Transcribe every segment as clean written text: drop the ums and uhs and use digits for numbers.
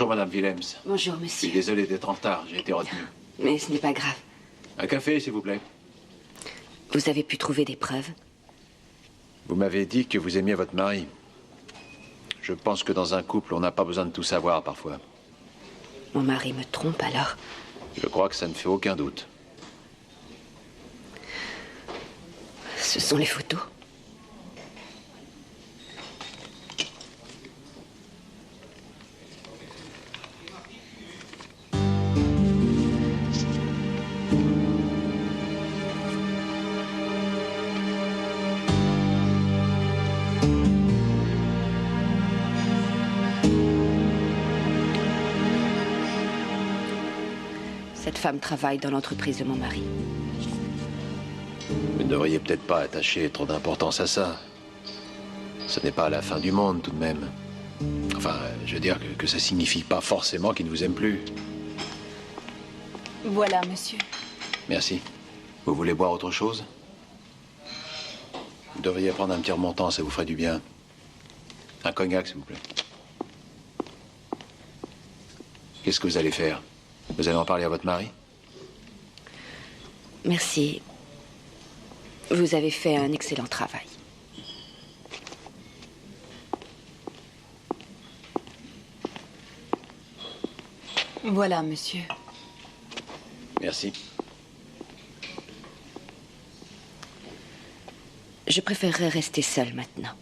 Bonjour, Madame Willems. Bonjour, Je monsieur. suis désolé d'être en retard, j'ai été retenu. Mais ce n'est pas grave. Un café, s'il vous plaît. Vous avez pu trouver des preuves? Vous m'avez dit que vous aimiez votre mari. Je pense que dans un couple, on n'a pas besoin de tout savoir parfois. Mon mari me trompe alors? Je crois que ça ne fait aucun doute. Ce sont les photos. Cette femme travaille dans l'entreprise de mon mari. Vous ne devriez peut-être pas attacher trop d'importance à ça. Ce n'est pas la fin du monde, tout de même. Enfin, je veux dire que ça signifie pas forcément qu'il ne vous aime plus. Voilà, monsieur. Merci. Vous voulez boire autre chose? Vous devriez prendre un petit remontant, ça vous ferait du bien. Un cognac, s'il vous plaît. Qu'est-ce que vous allez faire? Vous allez en parler à votre mari? Merci. Vous avez fait un excellent travail. Voilà, monsieur. Merci. Je préférerais rester seule maintenant.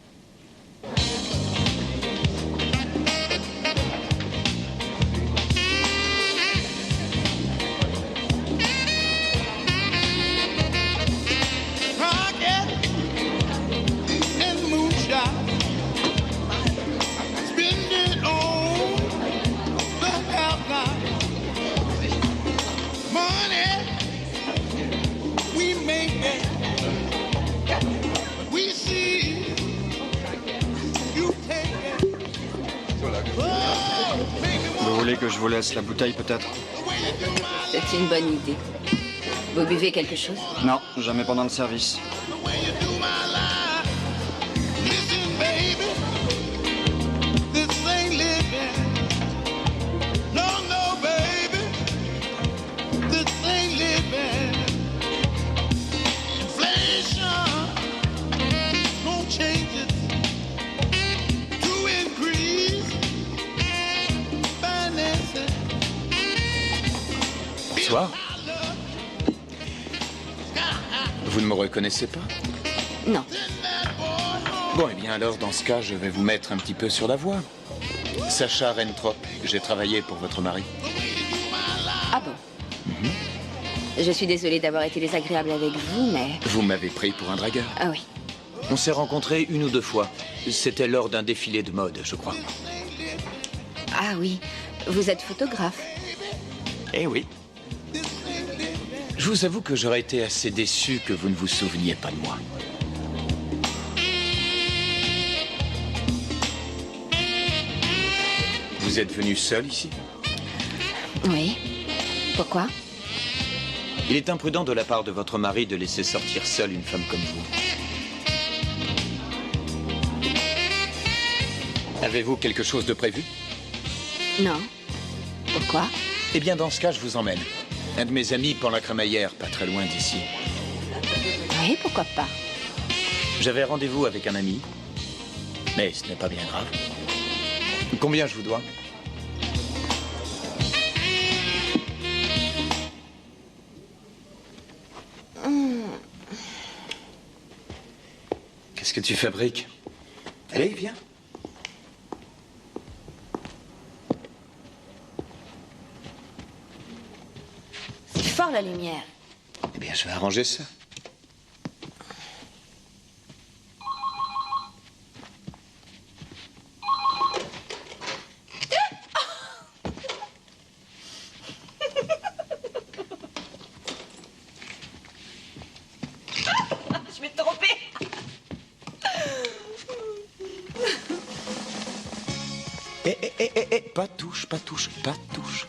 Vous voulez que je vous laisse la bouteille, peut-être? C'est une bonne idée. Vous buvez quelque chose? Non, jamais pendant le service. Bonsoir. Vous ne me reconnaissez pas? Non. Bon, eh bien alors, dans ce cas, je vais vous mettre un petit peu sur la voie. Sacha Rentrop, j'ai travaillé pour votre mari. Ah bon? Je suis désolée d'avoir été désagréable avec vous, mais... Vous m'avez pris pour un dragueur. Ah oui. On s'est rencontrés 1 ou 2 fois. C'était lors d'un défilé de mode, je crois. Ah oui. Vous êtes photographe. Eh oui. Je vous avoue que j'aurais été assez déçu que vous ne vous souveniez pas de moi. Vous êtes venu seul ici? Oui. Pourquoi? Il est imprudent de la part de votre mari de laisser sortir seule une femme comme vous. Avez-vous quelque chose de prévu? Non. Pourquoi? Eh bien, dans ce cas, je vous emmène. Un de mes amis pend la crémaillère, pas très loin d'ici. Oui, pourquoi pas? J'avais rendez-vous avec un ami, mais ce n'est pas bien grave. Combien je vous dois? Qu'est-ce que tu fabriques? Allez, viens. C'est fort la lumière. Eh bien, je vais arranger ça. Je vais te tromper. Pas de touche, pas de touche, pas de touche.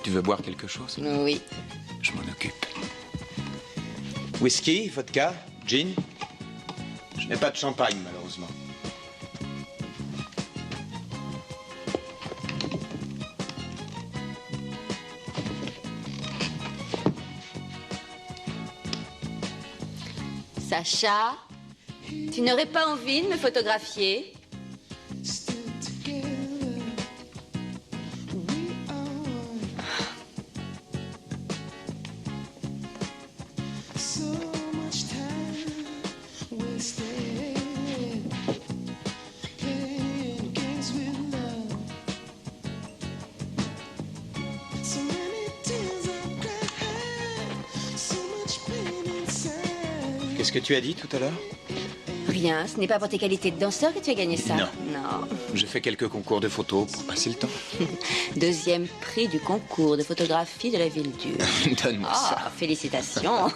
Tu veux boire quelque chose? Oui. Je m'en occupe. Whisky, vodka, gin? Je n'ai pas de champagne, malheureusement. Sacha, tu n'aurais pas envie de me photographier? Qu'est-ce que tu as dit tout à l'heure? Rien, ce n'est pas pour tes qualités de danseur que tu as gagné ça. Non. Non. Je fais quelques concours de photos pour passer le temps. 2e prix du concours de photographie de la ville dure. Donne-moi ça. Ah, félicitations.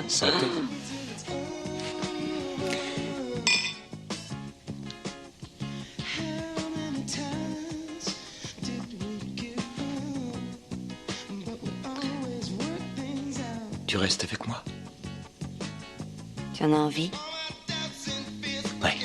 Santé. Tu restes avec moi? Tu en as envie? Ouais.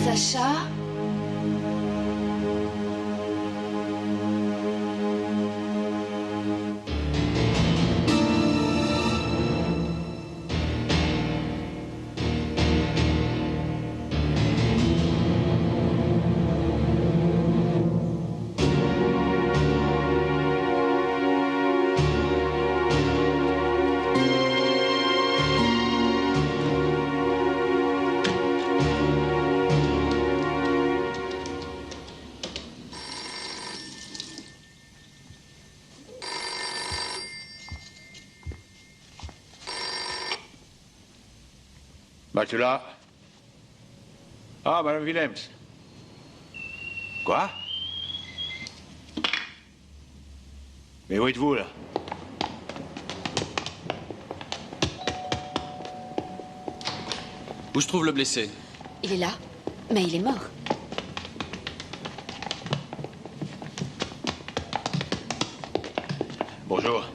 Sacha? Bah, tu l'as. Ah, Madame Willems. Quoi? Mais où êtes-vous, là? Où je trouve le blessé? Il est là, mais il est mort. Bonjour.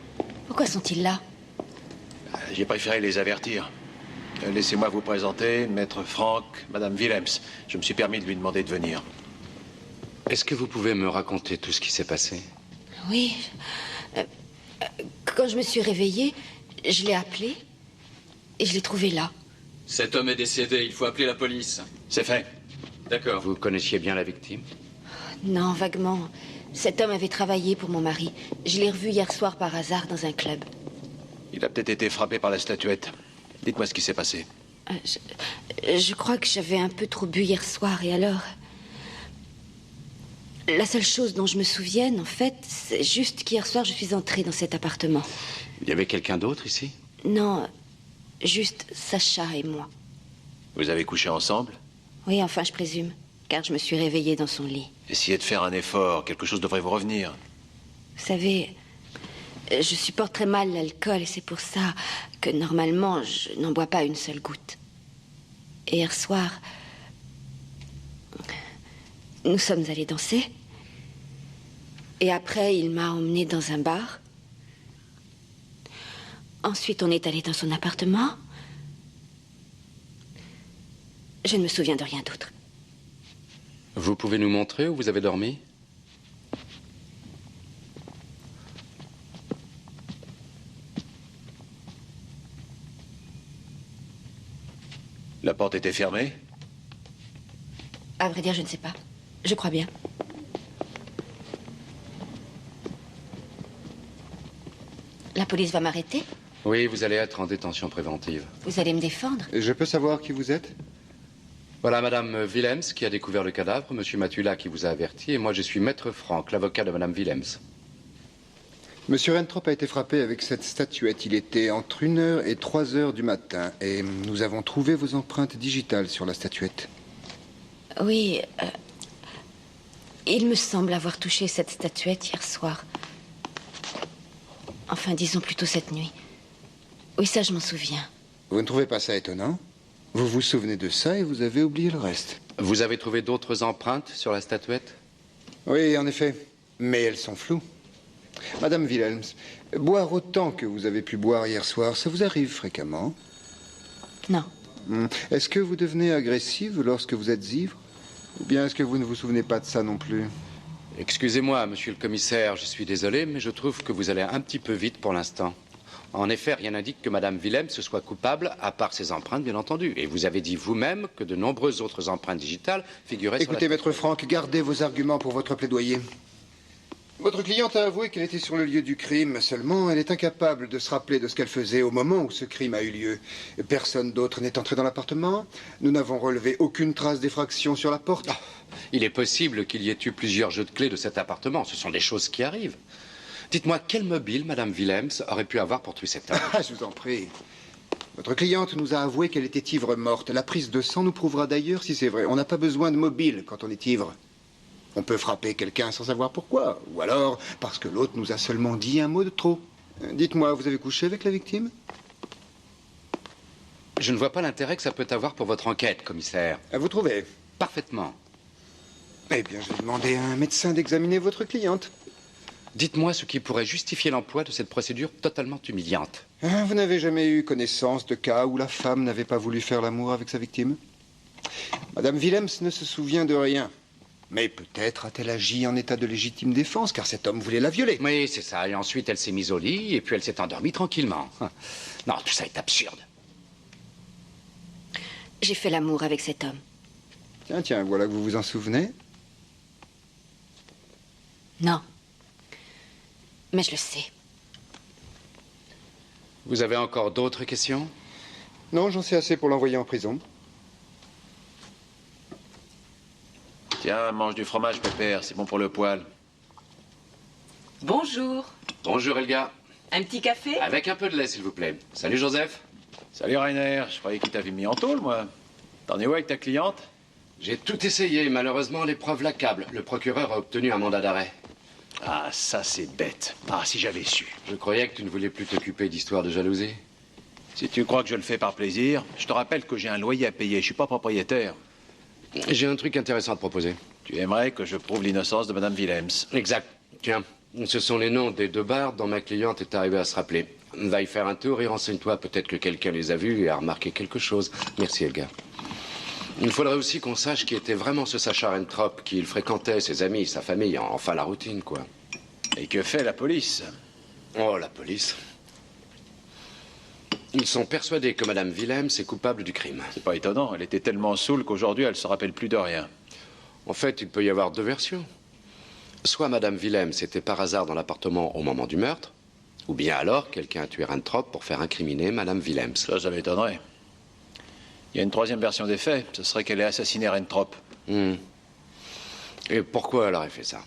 Pourquoi sont-ils là? J'ai préféré les avertir. Laissez-moi vous présenter, Maître Franck, Madame Willems. Je me suis permis de lui demander de venir. Est-ce que vous pouvez me raconter tout ce qui s'est passé? Oui. Quand je me suis réveillée, je l'ai appelé et je l'ai trouvé là. Cet homme est décédé, il faut appeler la police. C'est fait. D'accord. Vous connaissiez bien la victime? Non, vaguement. Cet homme avait travaillé pour mon mari. Je l'ai revu hier soir par hasard dans un club. Il a peut-être été frappé par la statuette. Dites-moi ce qui s'est passé. Je crois que j'avais un peu trop bu hier soir et alors... La seule chose dont je me souvienne, en fait, c'est juste qu'hier soir, je suis entrée dans cet appartement. Il y avait quelqu'un d'autre ici? Non, juste Sacha et moi. Vous avez couché ensemble? Oui, enfin, je présume, car je me suis réveillée dans son lit. Essayez de faire un effort, quelque chose devrait vous revenir. Vous savez, je supporte très mal l'alcool et c'est pour ça que normalement, je n'en bois pas une seule goutte. Et hier soir, nous sommes allés danser. Et après, il m'a emmenée dans un bar. Ensuite, on est allé dans son appartement. Je ne me souviens de rien d'autre. Vous pouvez nous montrer où vous avez dormi? La porte était fermée? À vrai dire, je ne sais pas. Je crois bien. La police va m'arrêter? Oui, vous allez être en détention préventive. Vous allez me défendre? Je peux savoir qui vous êtes? Voilà Madame Willems qui a découvert le cadavre, Monsieur Matula qui vous a averti, et moi je suis Maître Franck, l'avocat de Madame Willems. Monsieur Rentrop a été frappé avec cette statuette. Il était entre 1h et 3h du matin. Et nous avons trouvé vos empreintes digitales sur la statuette. Oui, il me semble avoir touché cette statuette hier soir. Enfin, disons plutôt cette nuit. Oui, ça, je m'en souviens. Vous ne trouvez pas ça étonnant? Vous vous souvenez de ça et vous avez oublié le reste. Vous avez trouvé d'autres empreintes sur la statuette? Oui, en effet. Mais elles sont floues. Madame Willems, boire autant que vous avez pu boire hier soir, ça vous arrive fréquemment? Non. Est-ce que vous devenez agressive lorsque vous êtes ivre? Ou bien est-ce que vous ne vous souvenez pas de ça non plus? Excusez-moi, monsieur le commissaire, je suis désolé, mais je trouve que vous allez un petit peu vite pour l'instant. En effet, rien n'indique que Madame Willems se soit coupable, à part ses empreintes, bien entendu. Et vous avez dit vous-même que de nombreuses autres empreintes digitales figuraient sur la Écoutez, statuette. Maître Franck, gardez vos arguments pour votre plaidoyer. Votre cliente a avoué qu'elle était sur le lieu du crime, seulement elle est incapable de se rappeler de ce qu'elle faisait au moment où ce crime a eu lieu. Personne d'autre n'est entré dans l'appartement. Nous n'avons relevé aucune trace d'effraction sur la porte. Ah, il est possible qu'il y ait eu plusieurs jeux de clés de cet appartement. Ce sont des choses qui arrivent. Dites-moi, quel mobile Madame Willems aurait pu avoir pour tuer cet homme? Ah, je vous en prie. Votre cliente nous a avoué qu'elle était ivre morte. La prise de sang nous prouvera d'ailleurs si c'est vrai. On n'a pas besoin de mobile quand on est ivre. On peut frapper quelqu'un sans savoir pourquoi. Ou alors parce que l'autre nous a seulement dit un mot de trop. Dites-moi, vous avez couché avec la victime? Je ne vois pas l'intérêt que ça peut avoir pour votre enquête, commissaire. Vous trouvez? Parfaitement. Eh bien, je vais demander à un médecin d'examiner votre cliente. Dites-moi ce qui pourrait justifier l'emploi de cette procédure totalement humiliante. Vous n'avez jamais eu connaissance de cas où la femme n'avait pas voulu faire l'amour avec sa victime? Madame Willems ne se souvient de rien. Mais peut-être a-t-elle agi en état de légitime défense, car cet homme voulait la violer. Oui, c'est ça. Et ensuite, elle s'est mise au lit, et puis elle s'est endormie tranquillement. Non, tout ça est absurde. J'ai fait l'amour avec cet homme. Tiens, voilà que vous vous en souvenez. Non. Mais je le sais. Vous avez encore d'autres questions? Non, j'en sais assez pour l'envoyer en prison. Tiens, mange du fromage, Pépère, c'est bon pour le poil. Bonjour. Bonjour, Elga. Un petit café? Avec un peu de lait, s'il vous plaît. Salut, Joseph. Salut, Rainer, je croyais qu'il t'avait mis en tôle, moi. T'en es où avec ta cliente? J'ai tout essayé. Malheureusement, les preuves l'accablent. Le procureur a obtenu un mandat d'arrêt. Ah, ça, c'est bête. Ah, si j'avais su. Je croyais que tu ne voulais plus t'occuper d'histoires de jalousie. Si tu crois que je le fais par plaisir, je te rappelle que j'ai un loyer à payer. Je suis pas propriétaire. J'ai un truc intéressant à te proposer. Tu aimerais que je prouve l'innocence de Madame Willems. Exact. Tiens, ce sont les noms des 2 bars dont ma cliente est arrivée à se rappeler. Va y faire un tour et renseigne-toi. Peut-être que quelqu'un les a vus et a remarqué quelque chose. Merci, Elga. Il faudrait aussi qu'on sache qui était vraiment ce Sacha Rentrop, qui il fréquentait, ses amis, sa famille, enfin la routine, quoi. Et que fait la police? Oh, la police. Ils sont persuadés que Madame Willems est coupable du crime. C'est pas étonnant, elle était tellement saoule qu'aujourd'hui elle se rappelle plus de rien. En fait, il peut y avoir 2 versions. Soit Madame Willems était par hasard dans l'appartement au moment du meurtre, ou bien alors quelqu'un a tué Rentrop pour faire incriminer Madame Willems. Ça m'étonnerait. Il y a une 3e version des faits, ce serait qu'elle ait assassiné Rentrop. Et pourquoi elle aurait fait ça?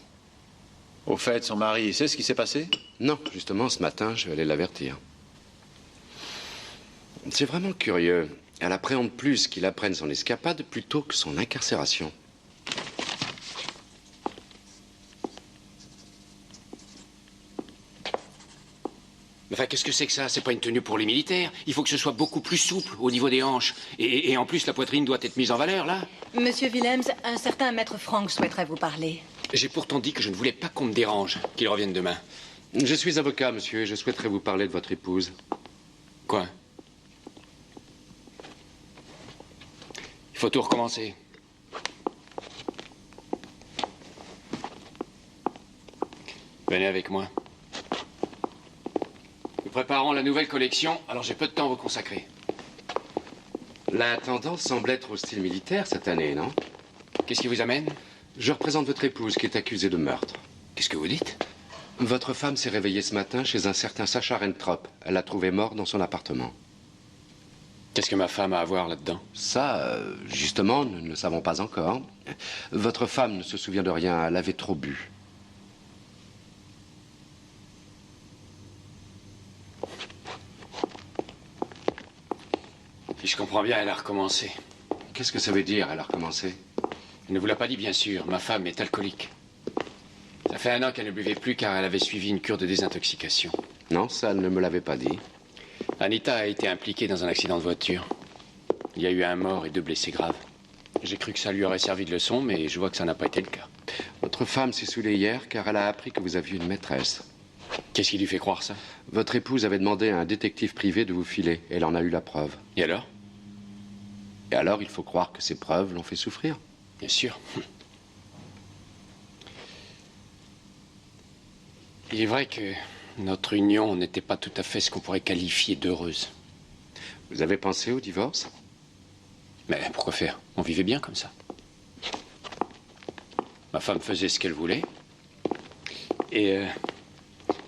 Au fait, son mari, sait ce qui s'est passé? Non, justement, ce matin, je vais aller l'avertir. C'est vraiment curieux. Elle appréhende plus qu'il apprenne son escapade plutôt que son incarcération. Enfin, qu'est-ce que c'est que ça? C'est pas une tenue pour les militaires. Il faut que ce soit beaucoup plus souple au niveau des hanches. Et en plus, la poitrine doit être mise en valeur, là. Monsieur Willems, un certain maître Franck souhaiterait vous parler. J'ai pourtant dit que je ne voulais pas qu'on me dérange, qu'il revienne demain. Je suis avocat, monsieur, et je souhaiterais vous parler de votre épouse. Quoi? Il faut tout recommencer. Venez avec moi. Nous préparons la nouvelle collection, alors j'ai peu de temps à vous consacrer. La tendance semble être au style militaire cette année, non? Qu'est-ce qui vous amène? Je représente votre épouse qui est accusée de meurtre. Qu'est-ce que vous dites? Votre femme s'est réveillée ce matin chez un certain Sacha Rentrop. Elle l'a trouvé mort dans son appartement. Qu'est-ce que ma femme a à voir là-dedans? Ça, justement, nous ne le savons pas encore. Votre femme ne se souvient de rien, elle avait trop bu. Si je comprends bien, elle a recommencé. Qu'est-ce que ça veut dire, elle a recommencé? Elle ne vous l'a pas dit, bien sûr. Ma femme est alcoolique. Ça fait 1 an qu'elle ne buvait plus car elle avait suivi une cure de désintoxication. Non, ça, elle ne me l'avait pas dit. Anita a été impliquée dans un accident de voiture. Il y a eu un mort et 2 blessés graves. J'ai cru que ça lui aurait servi de leçon, mais je vois que ça n'a pas été le cas. Votre femme s'est saoulée hier car elle a appris que vous aviez une maîtresse. Qu'est-ce qui lui fait croire ça? Votre épouse avait demandé à un détective privé de vous filer. Elle en a eu la preuve. Et alors? Et alors, il faut croire que ces preuves l'ont fait souffrir. Bien sûr. Il est vrai que notre union n'était pas tout à fait ce qu'on pourrait qualifier d'heureuse. Vous avez pensé au divorce? Mais pourquoi faire? On vivait bien comme ça. Ma femme faisait ce qu'elle voulait. Et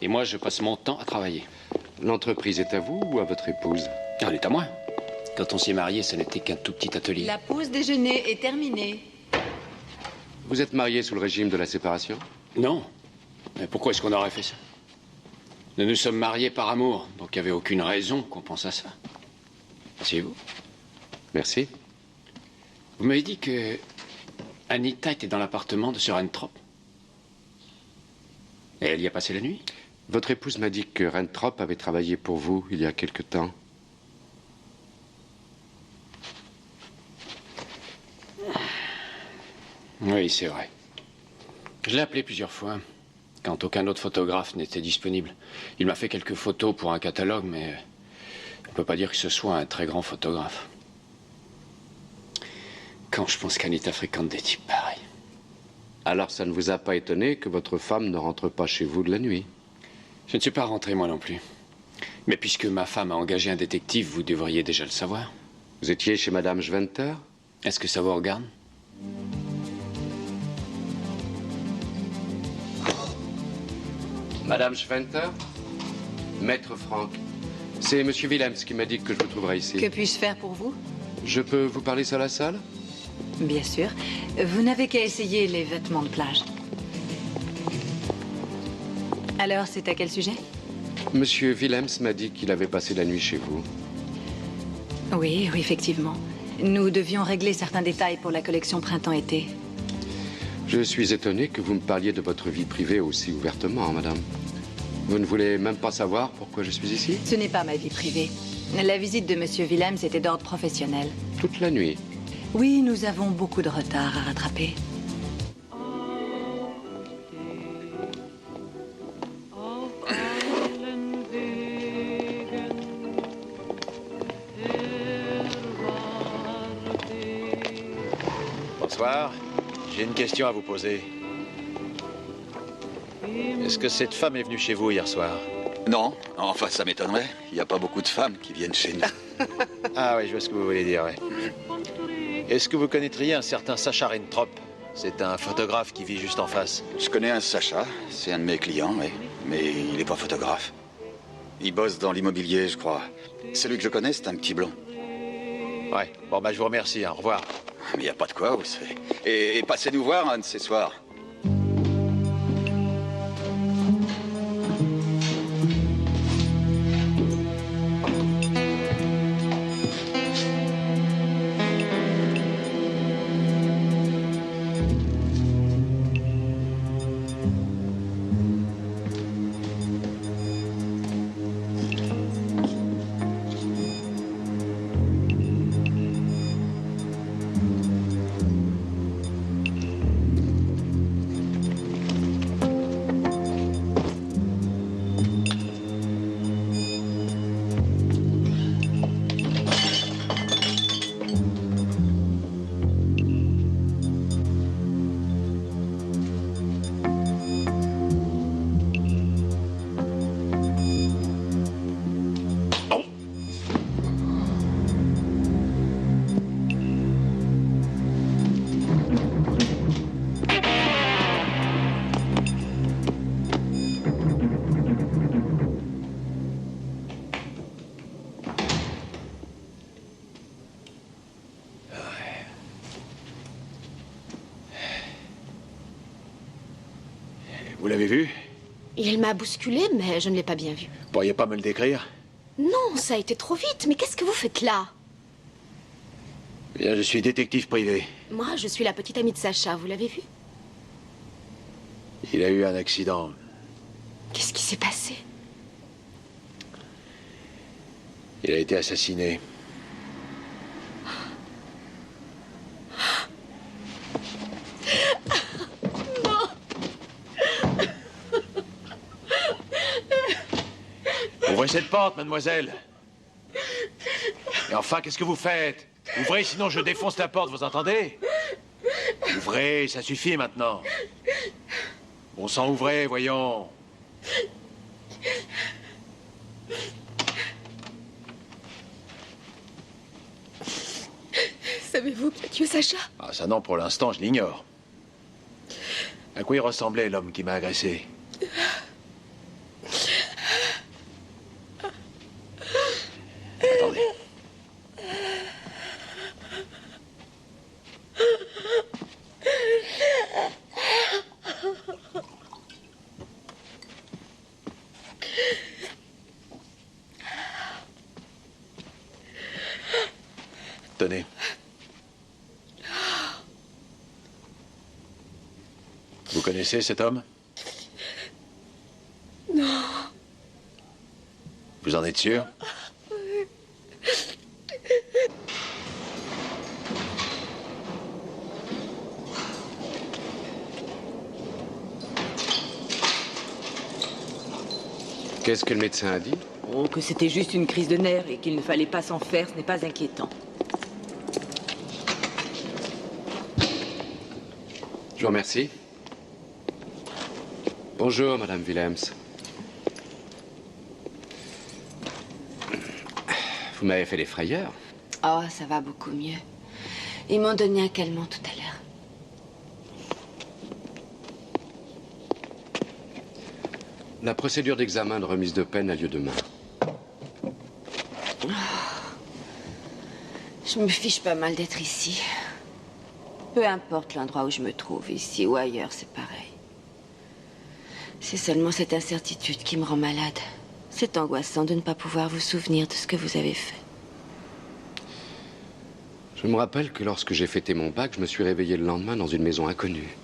moi, je passe mon temps à travailler. L'entreprise est à vous ou à votre épouse? Elle est à moi. Quand on s'est mariés, ce n'était qu'un tout petit atelier. La pause déjeuner est terminée. Vous êtes marié sous le régime de la séparation? Non. Mais pourquoi est-ce qu'on aurait fait ça? Nous nous sommes mariés par amour, donc il n'y avait aucune raison qu'on pense à ça. Asseyez-vous. Merci. Vous m'avez dit que Anita était dans l'appartement de Sir Rentrop. Et elle y a passé la nuit? Votre épouse m'a dit que Rentrop avait travaillé pour vous il y a quelque temps. Oui, c'est vrai. Je l'ai appelé plusieurs fois, quand aucun autre photographe n'était disponible. Il m'a fait quelques photos pour un catalogue, mais on ne peut pas dire que ce soit un très grand photographe. Quand je pense qu'Anita fréquente des types pareils. Alors ça ne vous a pas étonné que votre femme ne rentre pas chez vous de la nuit? Je ne suis pas rentré, moi non plus. Mais puisque ma femme a engagé un détective, vous devriez déjà le savoir. Vous étiez chez Madame Schwenter? Est-ce que ça vous regarde? Madame Schwenter? Maître Franck. C'est Monsieur Willems qui m'a dit que je vous trouverais ici. Que puis-je faire pour vous? Je peux vous parler seul à la salle? Bien sûr. Vous n'avez qu'à essayer les vêtements de plage. Alors, c'est à quel sujet? Monsieur Willems m'a dit qu'il avait passé la nuit chez vous. Oui, effectivement. Nous devions régler certains détails pour la collection printemps-été. Je suis étonné que vous me parliez de votre vie privée aussi ouvertement, madame. Vous ne voulez même pas savoir pourquoi je suis ici? Ce n'est pas ma vie privée. La visite de Monsieur Willems était d'ordre professionnel. Toute la nuit? Oui, nous avons beaucoup de retard à rattraper. Bonsoir. J'ai une question à vous poser. Est-ce que cette femme est venue chez vous hier soir? Non, enfin ça m'étonnerait. Il n'y a pas beaucoup de femmes qui viennent chez nous. Ah oui, je vois ce que vous voulez dire, ouais. Est-ce que vous connaîtriez un certain Sacha Rentrop? C'est un photographe qui vit juste en face. Je connais un Sacha, c'est un de mes clients, oui. Mais il n'est pas photographe. Il bosse dans l'immobilier, je crois. Celui que je connais, c'est un petit blond. Ouais, bon bah je vous remercie, hein. Au revoir. Mais il n'y a pas de quoi, vous le savez. Et passez nous voir un de ces soirs. Vous l'avez vu? Il m'a bousculé, mais je ne l'ai pas bien vu. Vous pourriez pas me le décrire? Non, ça a été trop vite. Mais qu'est-ce que vous faites là? Bien, je suis détective privé. Moi, je suis la petite amie de Sacha. Vous l'avez vu? Il a eu un accident. Qu'est-ce qui s'est passé? Il a été assassiné. Ouvrez cette porte, mademoiselle. Et enfin, qu'est-ce que vous faites? Ouvrez, sinon je défonce la porte, vous entendez? Ouvrez, ça suffit maintenant. Bon sang, ouvrez, voyons. Savez-vous qui a tué Sacha? Ah, ça non, pour l'instant, je l'ignore. À quoi il ressemblait, l'homme qui m'a agressé? Attendez. Tenez. Vous connaissez cet homme? Non. Vous en êtes sûr? Qu'est-ce que le médecin a dit? Oh, que c'était juste une crise de nerfs et qu'il ne fallait pas s'en faire, ce n'est pas inquiétant. Je vous remercie. Bonjour, Madame Willems. Vous m'avez fait des frayeurs. Oh, ça va beaucoup mieux. Ils m'ont donné un calmant tout à l'heure. La procédure d'examen de remise de peine a lieu demain. Oh. Je me fiche pas mal d'être ici. Peu importe l'endroit où je me trouve, ici ou ailleurs, c'est pareil. C'est seulement cette incertitude qui me rend malade. C'est angoissant de ne pas pouvoir vous souvenir de ce que vous avez fait. Je me rappelle que lorsque j'ai fêté mon bac, je me suis réveillé le lendemain dans une maison inconnue.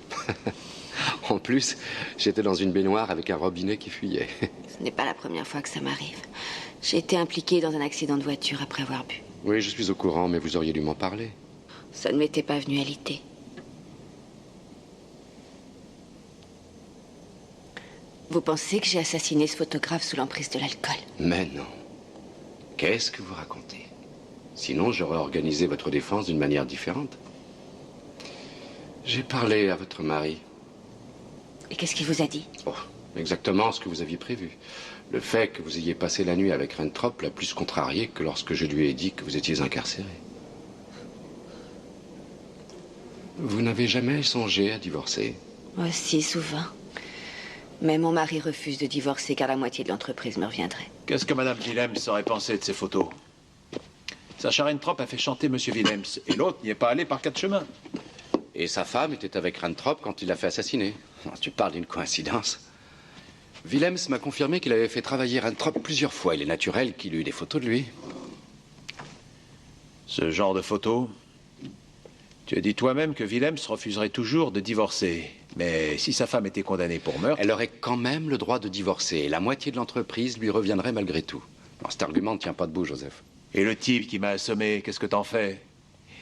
En plus, j'étais dans une baignoire avec un robinet qui fuyait. Ce n'est pas la première fois que ça m'arrive. J'ai été impliquée dans un accident de voiture après avoir bu. Oui, je suis au courant, mais vous auriez dû m'en parler. Ça ne m'était pas venu à l'idée. Vous pensez que j'ai assassiné ce photographe sous l'emprise de l'alcool? Mais non. Qu'est-ce que vous racontez? Sinon, j'aurais organisé votre défense d'une manière différente. J'ai parlé à votre mari. Et qu'est-ce qu'il vous a dit? Oh, exactement ce que vous aviez prévu. Le fait que vous ayez passé la nuit avec Rentrop l'a plus contrarié que lorsque je lui ai dit que vous étiez incarcéré. Vous n'avez jamais songé à divorcer? Oh, si, souvent. Mais mon mari refuse de divorcer car la moitié de l'entreprise me reviendrait. Qu'est-ce que Madame Willems aurait pensé de ces photos? Sacha Rentrop a fait chanter Monsieur Willems et l'autre n'y est pas allé par 4 chemins. Et sa femme était avec Rentrop quand il l'a fait assassiner. Tu parles d'une coïncidence. Willems m'a confirmé qu'il avait fait travailler Rentrop plusieurs fois. Il est naturel qu'il ait eu des photos de lui. Ce genre de photos? Tu as dit toi-même que Willems refuserait toujours de divorcer. Mais si sa femme était condamnée pour meurtre... Elle aurait quand même le droit de divorcer. Et la moitié de l'entreprise lui reviendrait malgré tout. Non, cet argument ne tient pas debout, Joseph. Et le type qui m'a assommé, qu'est-ce que t'en fais?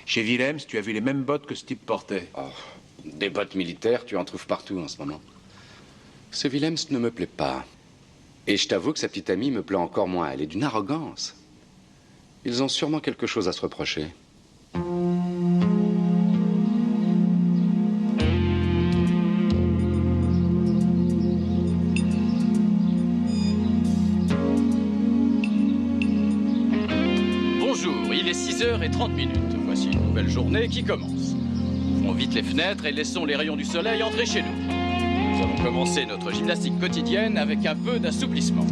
Chez Willems, tu as vu les mêmes bottes que ce type portait. Oh, des bottes militaires, tu en trouves partout en ce moment. Ce Willems ne me plaît pas. Et je t'avoue que sa petite amie me plaît encore moins. Elle est d'une arrogance. Ils ont sûrement quelque chose à se reprocher. Bonjour, il est 6h30. Voici une nouvelle journée qui commence. Ouvrons vite les fenêtres et laissons les rayons du soleil entrer chez nous. Nous allons commencer notre gymnastique quotidienne avec un peu d'assouplissement.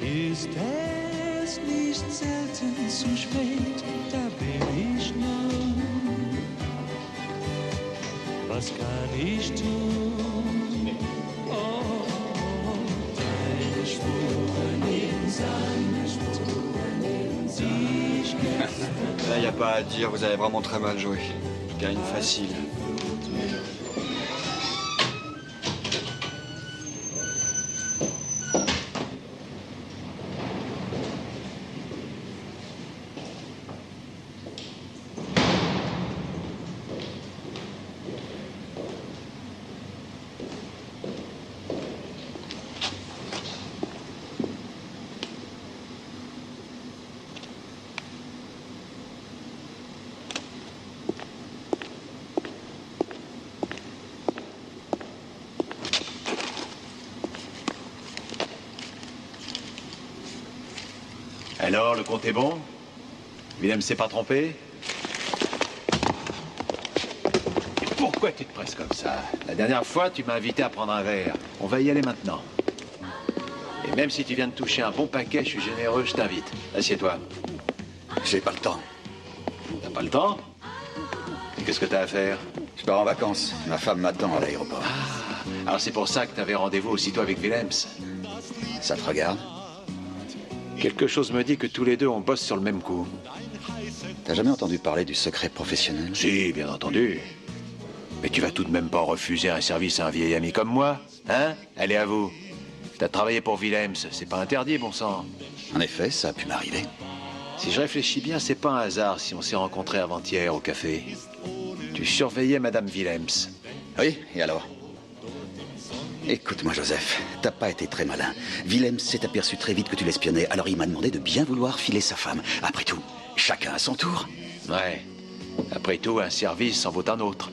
Ist es nicht selten zu spät, da bin ich nur. Was kann ich tun? Oh, deine Spuren im Sand, die ich Là, il n'y a pas à dire, vous avez vraiment très mal joué. Je gagne facile. Alors, le compte est bon? Willem s'est pas trompé? Et pourquoi tu te presses comme ça? La dernière fois, tu m'as invité à prendre un verre. On va y aller maintenant. Et même si tu viens de toucher un bon paquet, je suis généreux, je t'invite. Assieds-toi. J'ai pas le temps. T'as pas le temps? Et qu'est-ce que t'as à faire? Je pars en vacances. Ma femme m'attend à l'aéroport. Ah, alors c'est pour ça que t'avais rendez-vous aussitôt avec Willems. Ça te regarde? Quelque chose me dit que tous les deux, on bosse sur le même coup. T'as jamais entendu parler du secret professionnel? Si, bien entendu. Mais tu vas tout de même pas refuser un service à un vieil ami comme moi, hein? Allez, à vous. T'as travaillé pour Willems, c'est pas interdit, bon sang. En effet, ça a pu m'arriver. Si je réfléchis bien, c'est pas un hasard si on s'est rencontrés avant-hier au café. Tu surveillais Madame Willems. Oui, et alors? Écoute-moi, Joseph, t'as pas été très malin. Willems s'est aperçu très vite que tu l'espionnais, alors il m'a demandé de bien vouloir filer sa femme. Après tout, chacun à son tour. Ouais. Après tout, un service en vaut un autre.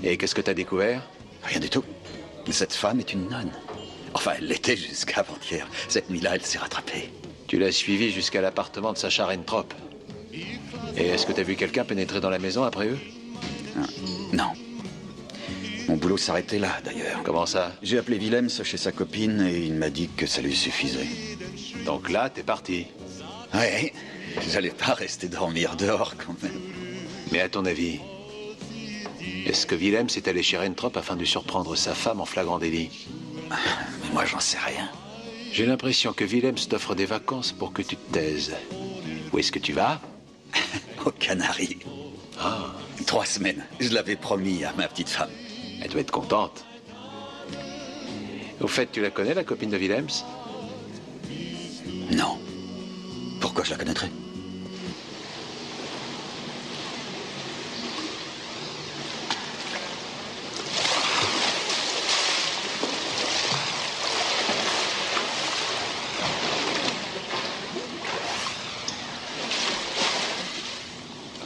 Et qu'est-ce que t'as découvert? Rien du tout. Cette femme est une nonne. Enfin, elle l'était jusqu'à avant-hier. Cette nuit-là, elle s'est rattrapée. Tu l'as suivie jusqu'à l'appartement de Sacha Rentrop. Et est-ce que t'as vu quelqu'un pénétrer dans la maison après eux? Non. Mon boulot s'arrêtait là, d'ailleurs. Comment ça? J'ai appelé Willems chez sa copine et il m'a dit que ça lui suffisait. Donc là, t'es parti? Ouais, j'allais pas rester dormir dehors quand même. Mais à ton avis, est-ce que Willems est allé chez Rentrop afin de surprendre sa femme en flagrant délit? Mais moi, j'en sais rien. J'ai l'impression que Willems t'offre des vacances pour que tu te taises. Où est-ce que tu vas? Aux Canaries. Ah. 3 semaines. Je l'avais promis à ma petite femme. Elle doit être contente. Au fait, tu la connais, la copine de Willems? Non. Pourquoi je la connaîtrais?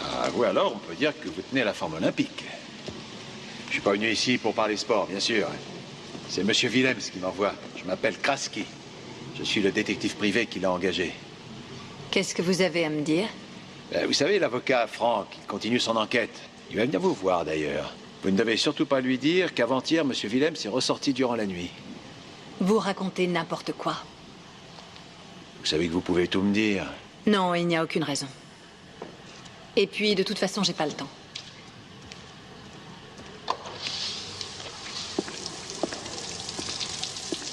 Ah, vous alors, on peut dire que vous tenez la forme olympique. Je suis pas venu ici pour parler sport, bien sûr. C'est Monsieur Willems qui m'envoie. Je m'appelle Kraski. Je suis le détective privé qui l'a engagé. Qu'est-ce que vous avez à me dire? Vous savez, l'avocat Franck, il continue son enquête. Il va venir vous voir, d'ailleurs. Vous ne devez surtout pas lui dire qu'avant-hier, Monsieur Willems est ressorti durant la nuit. Vous racontez n'importe quoi. Vous savez que vous pouvez tout me dire. Non, il n'y a aucune raison. Et puis, de toute façon, j'ai pas le temps.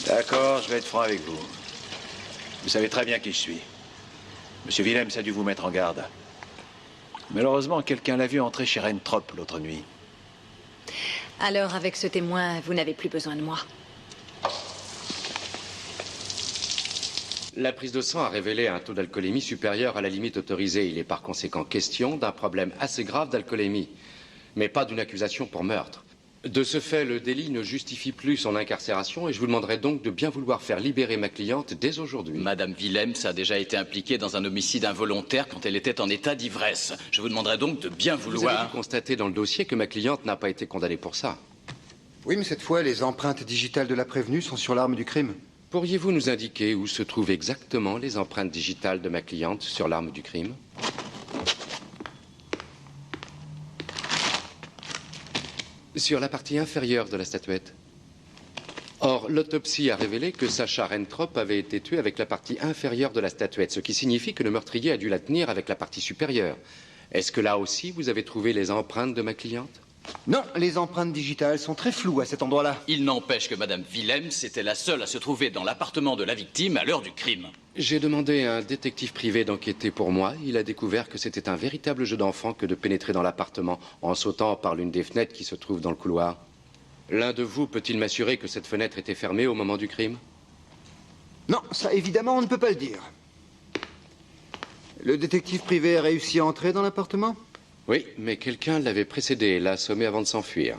D'accord, je vais être franc avec vous. Vous savez très bien qui je suis. Monsieur Willems a dû vous mettre en garde. Malheureusement, quelqu'un l'a vu entrer chez Rentrop l'autre nuit. Alors, avec ce témoin, vous n'avez plus besoin de moi. La prise de sang a révélé un taux d'alcoolémie supérieur à la limite autorisée. Il est par conséquent question d'un problème assez grave d'alcoolémie, mais pas d'une accusation pour meurtre. De ce fait, le délit ne justifie plus son incarcération et je vous demanderai donc de bien vouloir faire libérer ma cliente dès aujourd'hui. Madame Willems a déjà été impliquée dans un homicide involontaire quand elle était en état d'ivresse. Je vous demanderai donc de bien Vous avez vouloir... dû constater dans le dossier que ma cliente n'a pas été condamnée pour ça. Oui, mais cette fois, les empreintes digitales de la prévenue sont sur l'arme du crime. Pourriez-vous nous indiquer où se trouvent exactement les empreintes digitales de ma cliente sur l'arme du crime? Sur la partie inférieure de la statuette. Or, l'autopsie a révélé que Sacha Rentrop avait été tué avec la partie inférieure de la statuette, ce qui signifie que le meurtrier a dû la tenir avec la partie supérieure. Est-ce que là aussi, vous avez trouvé les empreintes de ma cliente? Non, les empreintes digitales sont très floues à cet endroit-là. Il n'empêche que Madame Willems était la seule à se trouver dans l'appartement de la victime à l'heure du crime. J'ai demandé à un détective privé d'enquêter pour moi. Il a découvert que c'était un véritable jeu d'enfant que de pénétrer dans l'appartement en sautant par l'une des fenêtres qui se trouve dans le couloir. L'un de vous peut-il m'assurer que cette fenêtre était fermée au moment du crime? Non, ça évidemment on ne peut pas le dire. Le détective privé a réussi à entrer dans l'appartement? Oui, mais quelqu'un l'avait précédé et l'a assommé avant de s'enfuir.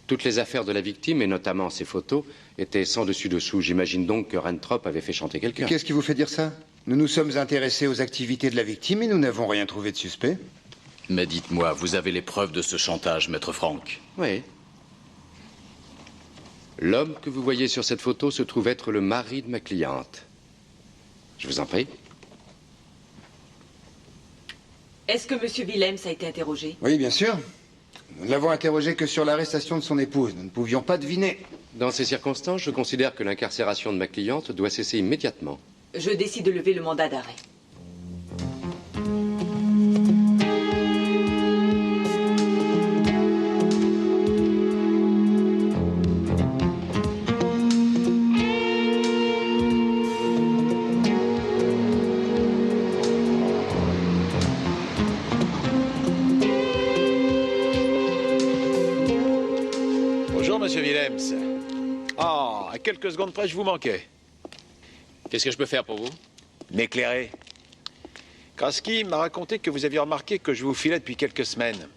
Toutes les affaires de la victime, et notamment ses photos, étaient sans dessus-dessous. J'imagine donc que Rentrop avait fait chanter quelqu'un. Qu'est-ce qui vous fait dire ça? Nous nous sommes intéressés aux activités de la victime et nous n'avons rien trouvé de suspect. Mais dites-moi, vous avez les preuves de ce chantage, maître Franck? Oui. L'homme que vous voyez sur cette photo se trouve être le mari de ma cliente. Je vous en prie. Est-ce que M. Willems a été interrogé? Oui, bien sûr. Nous ne l'avons interrogé que sur l'arrestation de son épouse. Nous ne pouvions pas deviner. Dans ces circonstances, je considère que l'incarcération de ma cliente doit cesser immédiatement. Je décide de lever le mandat d'arrêt. Bonjour, monsieur Willems. Ah, à quelques secondes près, je vous manquais. Qu'est-ce que je peux faire pour vous? M'éclairer. Kraski m'a raconté que vous aviez remarqué que je vous filais depuis quelques semaines.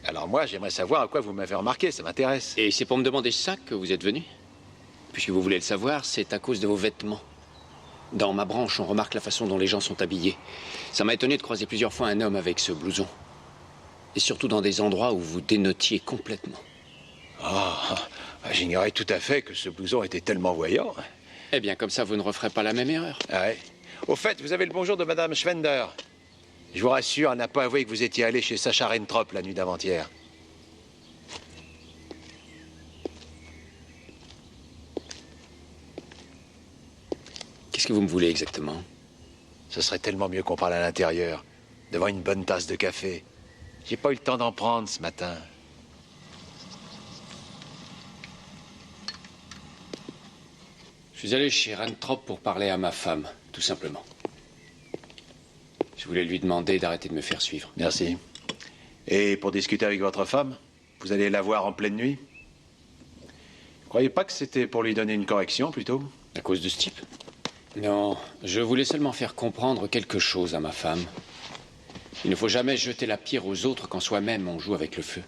Alors moi, j'aimerais savoir à quoi vous m'avez remarqué, ça m'intéresse. Et c'est pour me demander ça que vous êtes venu? Puisque vous voulez le savoir, c'est à cause de vos vêtements. Dans ma branche, on remarque la façon dont les gens sont habillés. Ça m'a étonné de croiser plusieurs fois un homme avec ce blouson. Et surtout dans des endroits où vous dénotiez complètement. Ah, j'ignorais tout à fait que ce blouson était tellement voyant. Eh bien, comme ça, vous ne referez pas la même erreur. Ah ouais. Au fait, vous avez le bonjour de Madame Schwender. Je vous rassure, elle n'a pas avoué que vous étiez allé chez Sacha Rentrop la nuit d'avant-hier. Qu'est-ce que vous me voulez exactement? Ce serait tellement mieux qu'on parle à l'intérieur, devant une bonne tasse de café. J'ai pas eu le temps d'en prendre ce matin. Je suis allé chez Rentrop pour parler à ma femme, tout simplement. Je voulais lui demander d'arrêter de me faire suivre. Merci. Et pour discuter avec votre femme, vous allez la voir en pleine nuit? Vous croyez pas que c'était pour lui donner une correction, plutôt? À cause de ce type? Non, je voulais seulement faire comprendre quelque chose à ma femme. Il ne faut jamais jeter la pierre aux autres quand soi-même on joue avec le feu.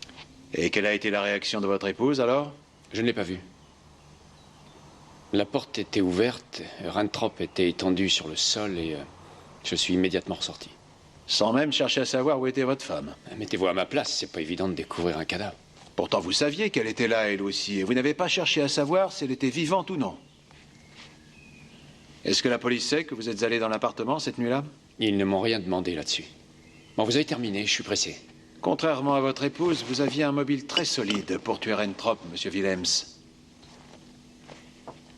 Et quelle a été la réaction de votre épouse, alors? Je ne l'ai pas vue. La porte était ouverte, Rentrop était étendu sur le sol et je suis immédiatement ressorti. Sans même chercher à savoir où était votre femme? Mettez-vous à ma place, c'est pas évident de découvrir un cadavre. Pourtant, vous saviez qu'elle était là, elle aussi, et vous n'avez pas cherché à savoir si elle était vivante ou non. Est-ce que la police sait que vous êtes allé dans l'appartement cette nuit-là? Ils ne m'ont rien demandé là-dessus. Bon, vous avez terminé, je suis pressé. Contrairement à votre épouse, vous aviez un mobile très solide pour tuer Rentrop, monsieur Willems.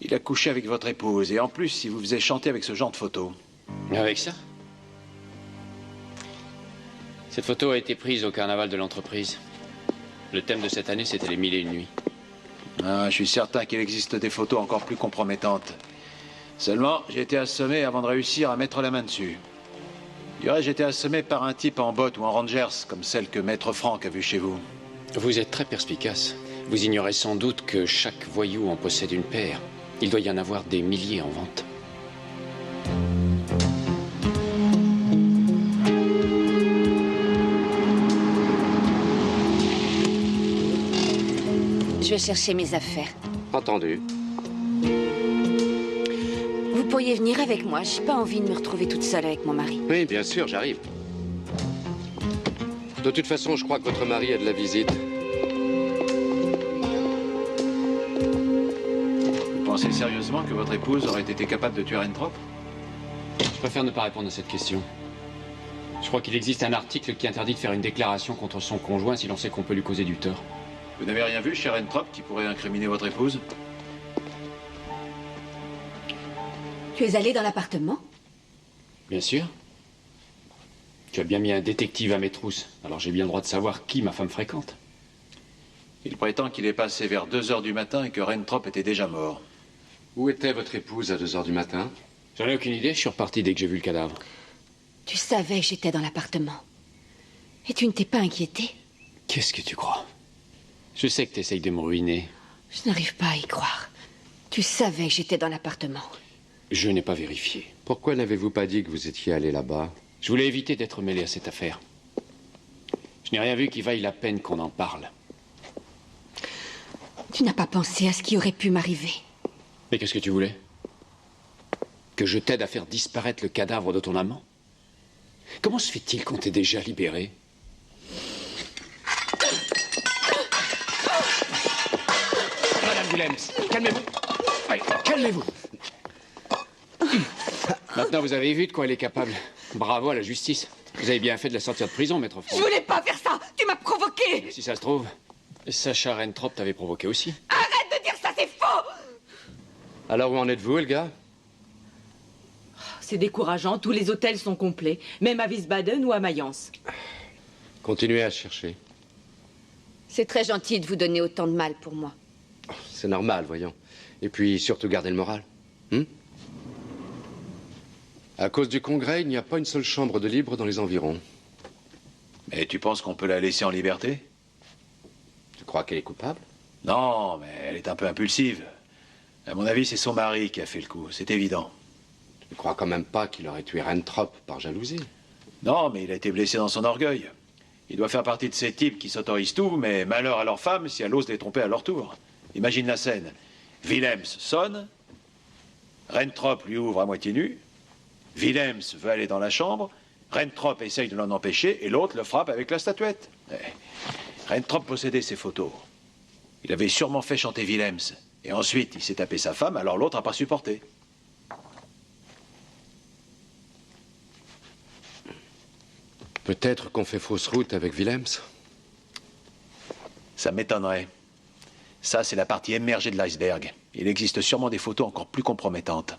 Il a couché avec votre épouse, et en plus, il vous faisait chanter avec ce genre de photo. Avec ça? Cette photo a été prise au carnaval de l'entreprise. Le thème de cette année, c'était les 1001 nuits. Ah, je suis certain qu'il existe des photos encore plus compromettantes. Seulement, j'ai été assommé avant de réussir à mettre la main dessus. Du reste, j'ai été assommé par un type en bottes ou en rangers, comme celle que Maître Franck a vue chez vous. Vous êtes très perspicace. Vous ignorez sans doute que chaque voyou en possède une paire. Il doit y en avoir des milliers en vente. Je vais chercher mes affaires. Entendu. Vous pourriez venir avec moi. J'ai pas envie de me retrouver toute seule avec mon mari. Oui, bien sûr, j'arrive. De toute façon, je crois que votre mari a de la visite. Vous pensez sérieusement que votre épouse aurait été capable de tuer Rentrop? Je préfère ne pas répondre à cette question. Je crois qu'il existe un article qui interdit de faire une déclaration contre son conjoint si l'on sait qu'on peut lui causer du tort. Vous n'avez rien vu chez Rentrop qui pourrait incriminer votre épouse? Tu es allé dans l'appartement? Bien sûr. Tu as bien mis un détective à mes trousses, alors j'ai bien le droit de savoir qui ma femme fréquente. Il prétend qu'il est passé vers 2 heures du matin et que Rentrop était déjà mort. Où était votre épouse à 2 heures du matin? J'en ai aucune idée, je suis reparti dès que j'ai vu le cadavre. Tu savais que j'étais dans l'appartement. Et tu ne t'es pas inquiété? Qu'est-ce que tu crois? Je sais que tu essayes de me ruiner. Je n'arrive pas à y croire. Tu savais que j'étais dans l'appartement. Je n'ai pas vérifié. Pourquoi n'avez-vous pas dit que vous étiez allé là-bas? Je voulais éviter d'être mêlé à cette affaire. Je n'ai rien vu qui vaille la peine qu'on en parle. Tu n'as pas pensé à ce qui aurait pu m'arriver. Mais qu'est-ce que tu voulais? Que je t'aide à faire disparaître le cadavre de ton amant? Comment se fait-il qu'on t'ait déjà libéré? Madame Willems, calmez-vous. Oui, calmez-vous. Maintenant, vous avez vu de quoi elle est capable. Bravo à la justice. Vous avez bien fait de la sortir de prison, maître Franck. Je voulais pas faire ça. Tu m'as provoqué. Si ça se trouve, Sacha Rentrop t'avait provoqué aussi. Arrête de dire ça, c'est faux. Alors où en êtes-vous, Helga? C'est décourageant, tous les hôtels sont complets, même à Wiesbaden ou à Mayence. Continuez à chercher. C'est très gentil de vous donner autant de mal pour moi. C'est normal, voyons. Et puis, surtout, gardez le moral. À cause du congrès, il n'y a pas une seule chambre de libre dans les environs. Mais tu penses qu'on peut la laisser en liberté? Tu crois qu'elle est coupable? Non, mais elle est un peu impulsive. À mon avis, c'est son mari qui a fait le coup, c'est évident. Tu ne crois quand même pas qu'il aurait tué Rentrop par jalousie? Non, mais il a été blessé dans son orgueil. Il doit faire partie de ces types qui s'autorisent tout, mais malheur à leur femme si elle ose les tromper à leur tour. Imagine la scène. Willems sonne, Rentrop lui ouvre à moitié nu, Willems veut aller dans la chambre, Rentrop essaye de l'en empêcher et l'autre le frappe avec la statuette. Rentrop possédait ses photos. Il avait sûrement fait chanter Willems. Et ensuite, il s'est tapé sa femme, alors l'autre n'a pas supporté. Peut-être qu'on fait fausse route avec Willems. Ça m'étonnerait. Ça, c'est la partie émergée de l'iceberg. Il existe sûrement des photos encore plus compromettantes.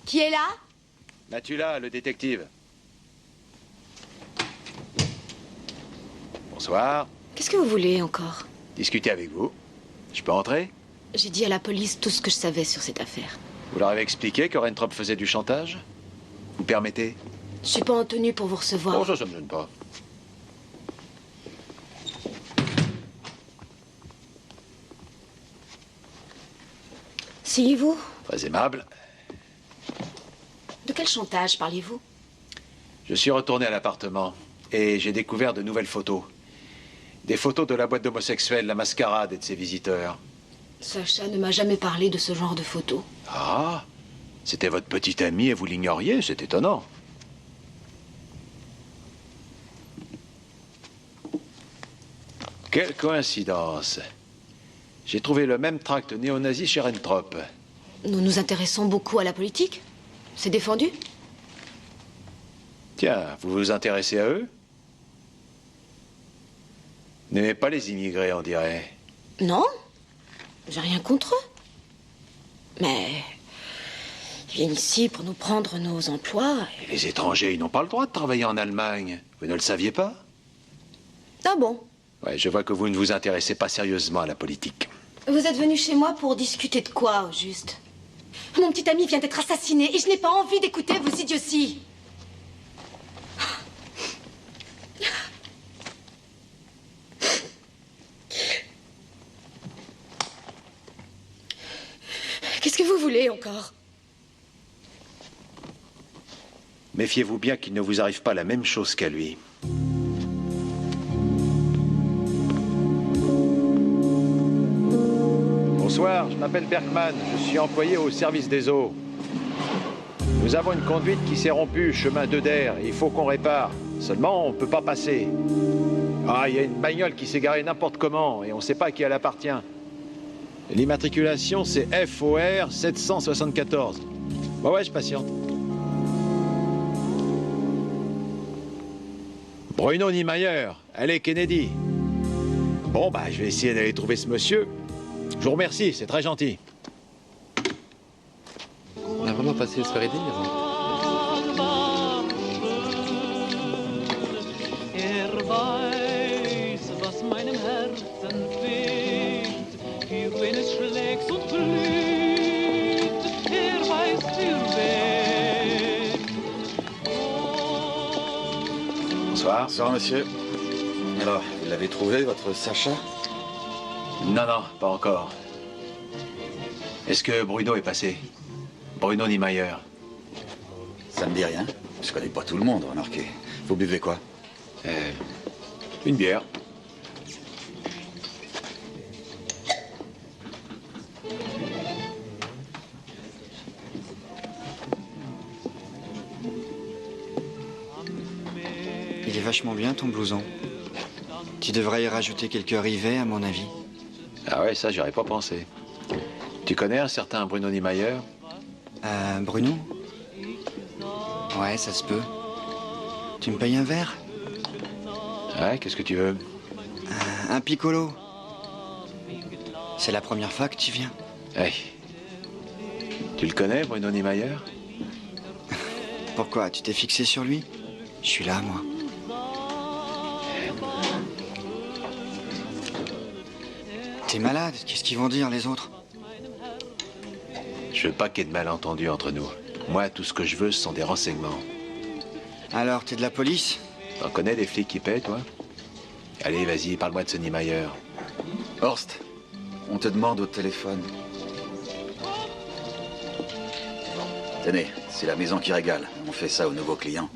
Qui est là? Matula, le détective. Bonsoir. Qu'est-ce que vous voulez encore? Discuter avec vous. Je peux entrer? J'ai dit à la police tout ce que je savais sur cette affaire. Vous leur avez expliqué que Rentrop faisait du chantage? Vous permettez? Je suis pas en tenue pour vous recevoir. Oh, ça me gêne pas. Asseyez-vous. Très aimable. De quel chantage parlez-vous? Je suis retourné à l'appartement et j'ai découvert de nouvelles photos. Des photos de la boîte d'homosexuels, la mascarade et de ses visiteurs. Sacha ne m'a jamais parlé de ce genre de photos. Ah, c'était votre petite amie et vous l'ignoriez, c'est étonnant. Quelle coïncidence. J'ai trouvé le même tract néo-nazi chez Rentrop. Nous nous intéressons beaucoup à la politique. C'est défendu? Tiens, vous vous intéressez à eux? N'aimez pas les immigrés, on dirait. Non, j'ai rien contre eux. Mais ils viennent ici pour nous prendre nos emplois. Et les étrangers, ils n'ont pas le droit de travailler en Allemagne. Vous ne le saviez pas? Ah bon? Ouais, je vois que vous ne vous intéressez pas sérieusement à la politique. Vous êtes venu chez moi pour discuter de quoi, au juste? Mon petit ami vient d'être assassiné et je n'ai pas envie d'écouter vos idioties. Qu'est-ce que vous voulez encore? Méfiez-vous bien qu'il ne vous arrive pas la même chose qu'à lui. Bonsoir, je m'appelle Bergman, je suis employé au service des eaux. Nous avons une conduite qui s'est rompue, chemin d'Euder, et il faut qu'on répare. Seulement, on ne peut pas passer. Ah, il y a une bagnole qui s'est garée n'importe comment, et on ne sait pas à qui elle appartient. L'immatriculation, c'est FOR 774. Ouais, je patiente. Bruno Niemeyer, allez Kennedy. Bon, bah, je vais essayer d'aller trouver ce monsieur. Je vous remercie, c'est très gentil. On a vraiment passé une soirée délire. Bonsoir. Bonsoir, monsieur. Alors, vous l'avez trouvé, votre Sacha? Non, pas encore. Est-ce que Bruno est passé? Bruno Niemeyer. Ça me dit rien. Je connais pas tout le monde, remarquez. Vous buvez quoi? Une bière. Il est vachement bien, ton blouson. Tu devrais y rajouter quelques rivets, à mon avis. Ah ouais, ça, j'y aurais pas pensé. Tu connais un certain Bruno Niemeyer? Bruno? Ouais, ça se peut. Tu me payes un verre? Ouais, qu'est-ce que tu veux? Un piccolo. C'est la première fois que tu viens. Hey. Tu le connais, Bruno Niemeyer? Pourquoi? Tu t'es fixé sur lui? Je suis là, moi. T'es malade? Qu'est-ce qu'ils vont dire, les autres? Je veux pas qu'il y ait de malentendus entre nous. Moi, tout ce que je veux, ce sont des renseignements. Alors, t'es de la police? T'en connais des flics qui paient, toi? Allez, vas-y, parle-moi de ce Niemeyer. Horst, on te demande au téléphone. Tenez, c'est la maison qui régale. On fait ça aux nouveaux clients.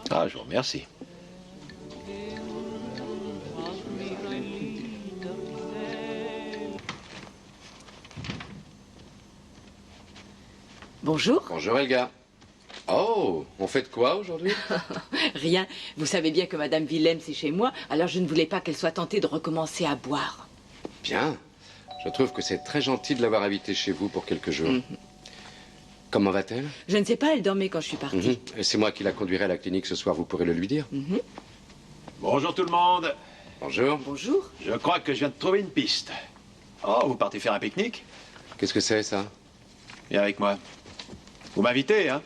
Ah, je vous remercie. Bonjour. Bonjour Elga. Oh, on fait de quoi aujourd'hui? Rien. Vous savez bien que Madame Willem, c'est chez moi, alors je ne voulais pas qu'elle soit tentée de recommencer à boire. Bien. Je trouve que c'est très gentil de l'avoir invitée chez vous pour quelques jours. Comment va-t-elle? Je ne sais pas, elle dormait quand je suis partie. Et c'est moi qui la conduirai à la clinique ce soir, vous pourrez le lui dire. Bonjour tout le monde. Bonjour. Bonjour. Je crois que je viens de trouver une piste. Oh, vous partez faire un pique-nique? Qu'est-ce que c'est, ça? Viens avec moi. Vous m'invitez, hein?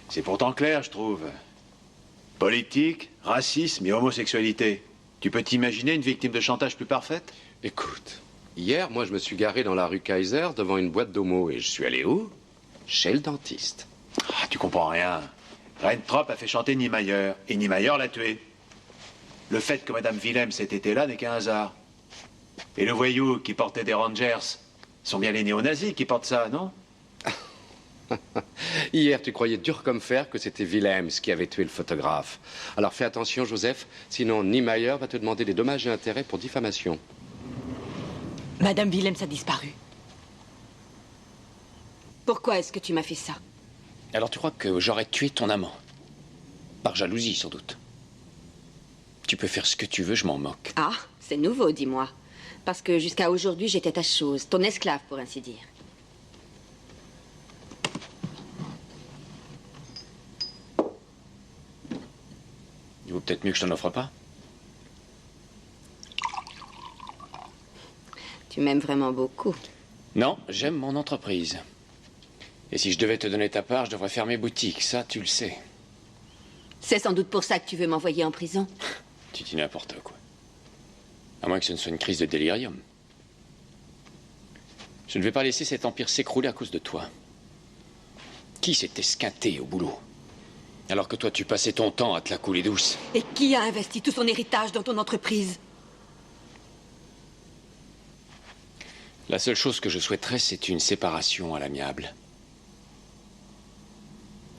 C'est pourtant clair, je trouve. Politique, racisme et homosexualité. Tu peux t'imaginer une victime de chantage plus parfaite? Écoute, hier, moi, je me suis garé dans la rue Kaiser devant une boîte d'homo et je suis allé où? Chez le dentiste. Ah, tu comprends rien. Rentrop a fait chanter Niemeyer et Niemeyer l'a tué. Le fait que Madame Willem cet été-là n'est qu'un hasard. Et le voyou qui portait des Rangers, ce sont bien les néo-nazis qui portent ça, non? Hier, tu croyais dur comme fer que c'était Willems qui avait tué le photographe. Alors fais attention, Joseph, sinon Niemeyer va te demander des dommages et intérêts pour diffamation. Madame Willems a disparu. Pourquoi est-ce que tu m'as fait ça? Alors tu crois que j'aurais tué ton amant? Par jalousie, sans doute. Tu peux faire ce que tu veux, je m'en moque. Ah, c'est nouveau, dis-moi. Parce que jusqu'à aujourd'hui, j'étais ta chose, ton esclave, pour ainsi dire. Il vaut peut-être mieux que je t'en offre pas. Tu m'aimes vraiment beaucoup. Non, j'aime mon entreprise. Et si je devais te donner ta part, je devrais fermer boutique, ça tu le sais. C'est sans doute pour ça que tu veux m'envoyer en prison. Tu dis n'importe quoi. À moins que ce ne soit une crise de délirium. Je ne vais pas laisser cet empire s'écrouler à cause de toi. Qui s'est esquinté au boulot? Alors que toi, tu passais ton temps à te la couler douce. Et qui a investi tout son héritage dans ton entreprise? La seule chose que je souhaiterais, c'est une séparation à l'amiable.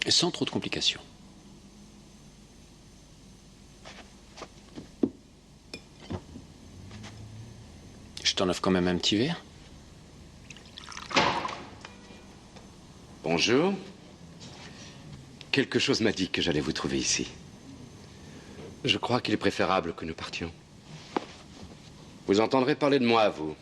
Sans trop de complications. Je t'en offre quand même un petit verre. Bonjour. Quelque chose m'a dit que j'allais vous trouver ici. Je crois qu'il est préférable que nous partions. Vous entendrez parler de moi, vous.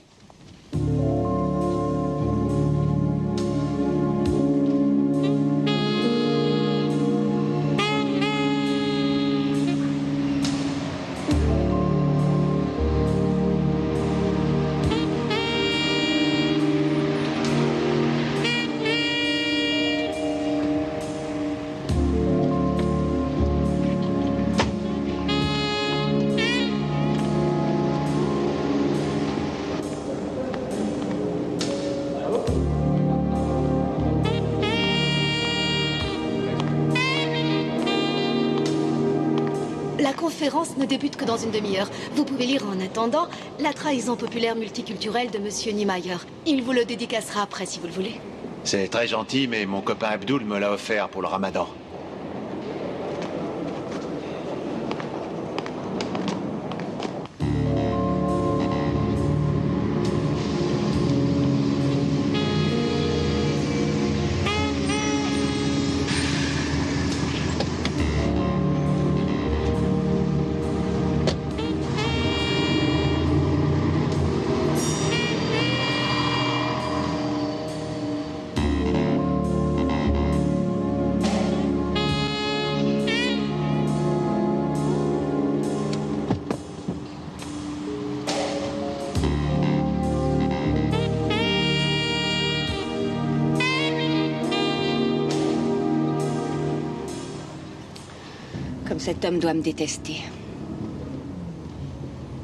La conférence ne débute que dans une demi-heure. Vous pouvez lire en attendant La trahison populaire multiculturelle de Monsieur Niemeyer. Il vous le dédicacera après si vous le voulez. C'est très gentil, mais mon copain Abdul me l'a offert pour le ramadan. Comme cet homme doit me détester.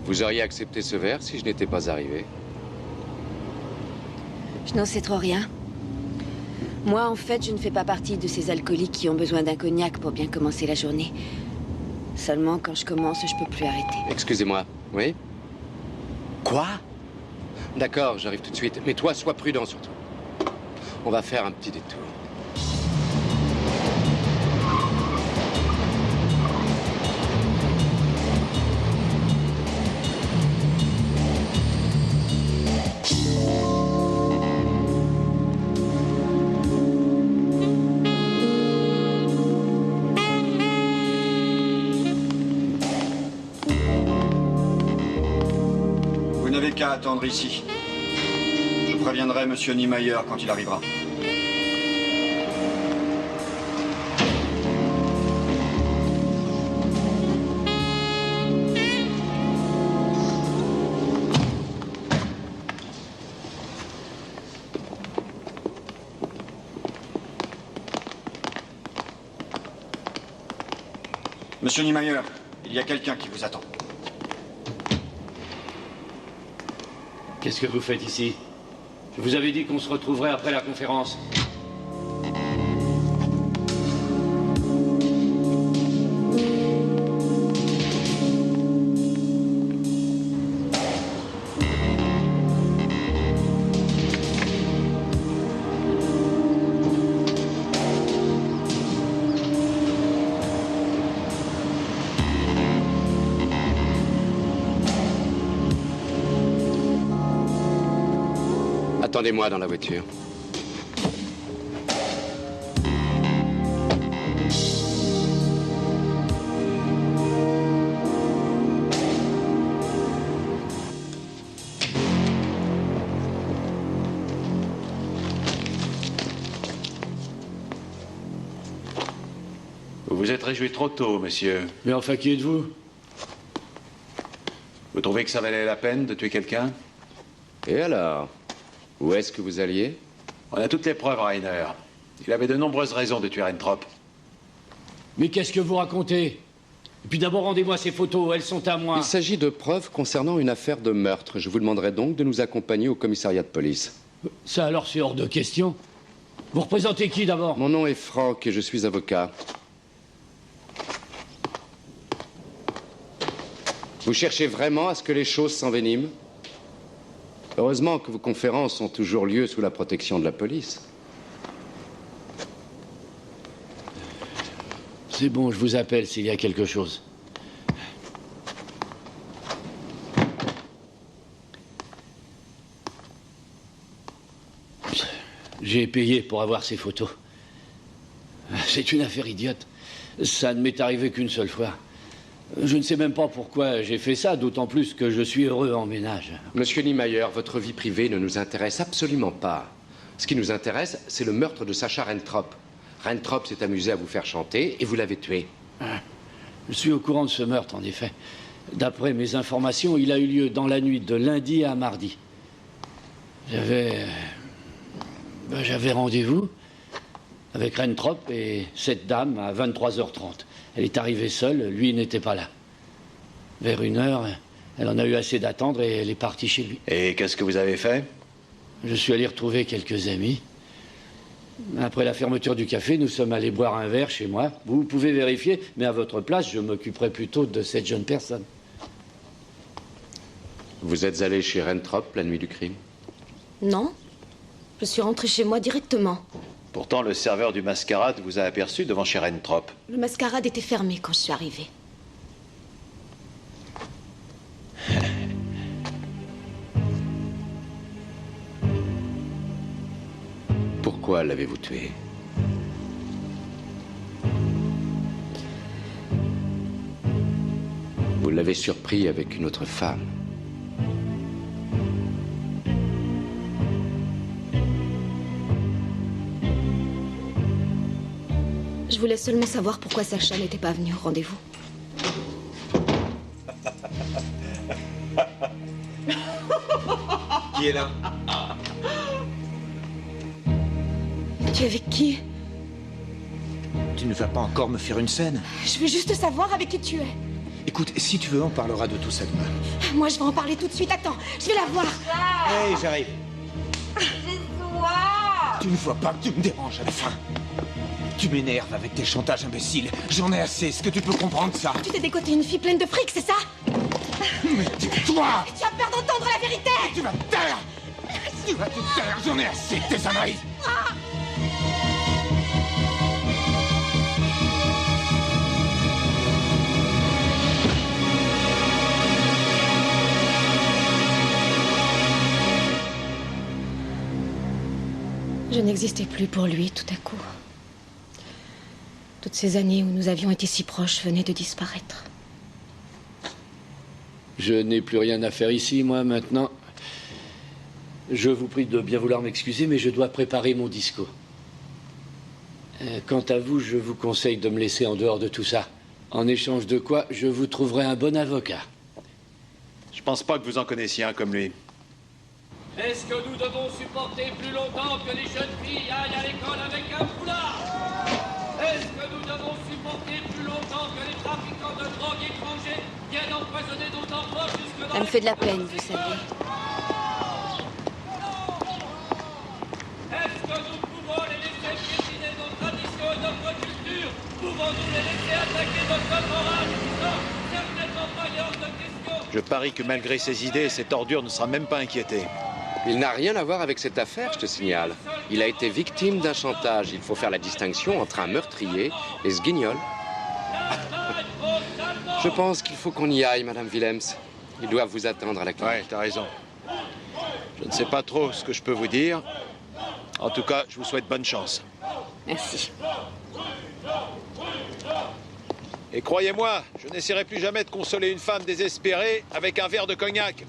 Vous auriez accepté ce verre si je n'étais pas arrivé? Je n'en sais trop rien. Moi, en fait, je ne fais pas partie de ces alcooliques qui ont besoin d'un cognac pour bien commencer la journée. Seulement, quand je commence, je peux plus arrêter. Excusez-moi, oui? Quoi? D'accord, j'arrive tout de suite. Mais toi, sois prudent surtout. On va faire un petit détour. Vous n'avez qu'à attendre ici. Je préviendrai Monsieur Niemeyer quand il arrivera. Monsieur Niemeyer, il y a quelqu'un qui vous attend. Qu'est-ce que vous faites ici? Je vous avais dit qu'on se retrouverait après la conférence. Attendez-moi dans la voiture. Vous vous êtes réjoui trop tôt, monsieur. Mais enfin, qui êtes-vous? Vous trouvez que ça valait la peine de tuer quelqu'un? Et alors? Où est-ce que vous alliez? On a toutes les preuves, Rainer. Il avait de nombreuses raisons de tuer Rentrop. Mais qu'est-ce que vous racontez? Et puis d'abord, rendez-moi ces photos, elles sont à moi. Il s'agit de preuves concernant une affaire de meurtre. Je vous demanderai donc de nous accompagner au commissariat de police. Ça alors, c'est hors de question. Vous représentez qui d'abord? Mon nom est Franck et je suis avocat. Vous cherchez vraiment à ce que les choses s'enveniment? Heureusement que vos conférences ont toujours lieu sous la protection de la police. C'est bon, je vous appelle s'il y a quelque chose. J'ai payé pour avoir ces photos. C'est une affaire idiote. Ça ne m'est arrivé qu'une seule fois. Je ne sais même pas pourquoi j'ai fait ça, d'autant plus que je suis heureux en ménage. Monsieur Niemeyer, votre vie privée ne nous intéresse absolument pas. Ce qui nous intéresse, c'est le meurtre de Sacha Rentrop. Rentrop s'est amusé à vous faire chanter et vous l'avez tué. Je suis au courant de ce meurtre, en effet. D'après mes informations, il a eu lieu dans la nuit de lundi à mardi. J'avais rendez-vous avec Rentrop et cette dame à 23h30. Elle est arrivée seule, lui n'était pas là. Vers 1h, elle en a eu assez d'attendre et elle est partie chez lui. Et qu'est-ce que vous avez fait? Je suis allé retrouver quelques amis. Après la fermeture du café, nous sommes allés boire un verre chez moi. Vous pouvez vérifier, mais à votre place, je m'occuperai plutôt de cette jeune personne. Vous êtes allé chez Rentrop la nuit du crime? Non. Je suis rentrée chez moi directement. Pourtant, le serveur du Mascarade vous a aperçu devant chez Rentrop. Le Mascarade était fermé quand je suis arrivée. Pourquoi l'avez-vous tué? Vous l'avez surpris avec une autre femme. Je voulais seulement savoir pourquoi Sacha n'était pas venu au rendez-vous. Qui est là? Tu es avec qui? Tu ne vas pas encore me faire une scène? Je veux juste savoir avec qui tu es. Écoute, si tu veux, on parlera de tout ça demain. Moi, je vais en parler tout de suite. Attends, je vais la voir. Hey, j'arrive. J'ai soif. Tu ne vois pas que tu me déranges à la fin? Tu m'énerves avec tes chantages imbéciles. J'en ai assez. Est-ce que tu peux comprendre ça? Tu t'es dégoté une fille pleine de fric, c'est ça? Mais tais-toi! Tu as peur d'entendre la vérité! Tu vas te taire! Tu vas te taire! J'en ai assez de tes âneries! Je n'existais plus pour lui tout à coup. Toutes ces années où nous avions été si proches venaient de disparaître. Je n'ai plus rien à faire ici, moi, maintenant. Je vous prie de bien vouloir m'excuser, mais je dois préparer mon discours. Quant à vous, je vous conseille de me laisser en dehors de tout ça. En échange de quoi, je vous trouverai un bon avocat. Je pense pas que vous en connaissiez un comme lui. Est-ce que nous devons supporter plus longtemps que les jeunes filles aillent à l'école avec un foulard? Est-ce que nous devons supporter plus longtemps que les trafiquants de drogue étrangers viennent empoisonner nos enfants jusque dans... Elle me fait de la peine, vous savez. Est-ce que nous pouvons les laisser piétiner nos traditions et notre culture? Pouvons-nous les laisser attaquer notre morale? Non, certainement pas, il est hors de question. Je parie que malgré ses idées, cette ordure ne sera même pas inquiétée. Il n'a rien à voir avec cette affaire, je te signale. Il a été victime d'un chantage. Il faut faire la distinction entre un meurtrier et ce guignol. Je pense qu'il faut qu'on y aille, Madame Willems. Ils doivent vous attendre à la clinique. Ouais, t'as raison. Je ne sais pas trop ce que je peux vous dire. En tout cas, je vous souhaite bonne chance. Merci. Et croyez-moi, je n'essaierai plus jamais de consoler une femme désespérée avec un verre de cognac.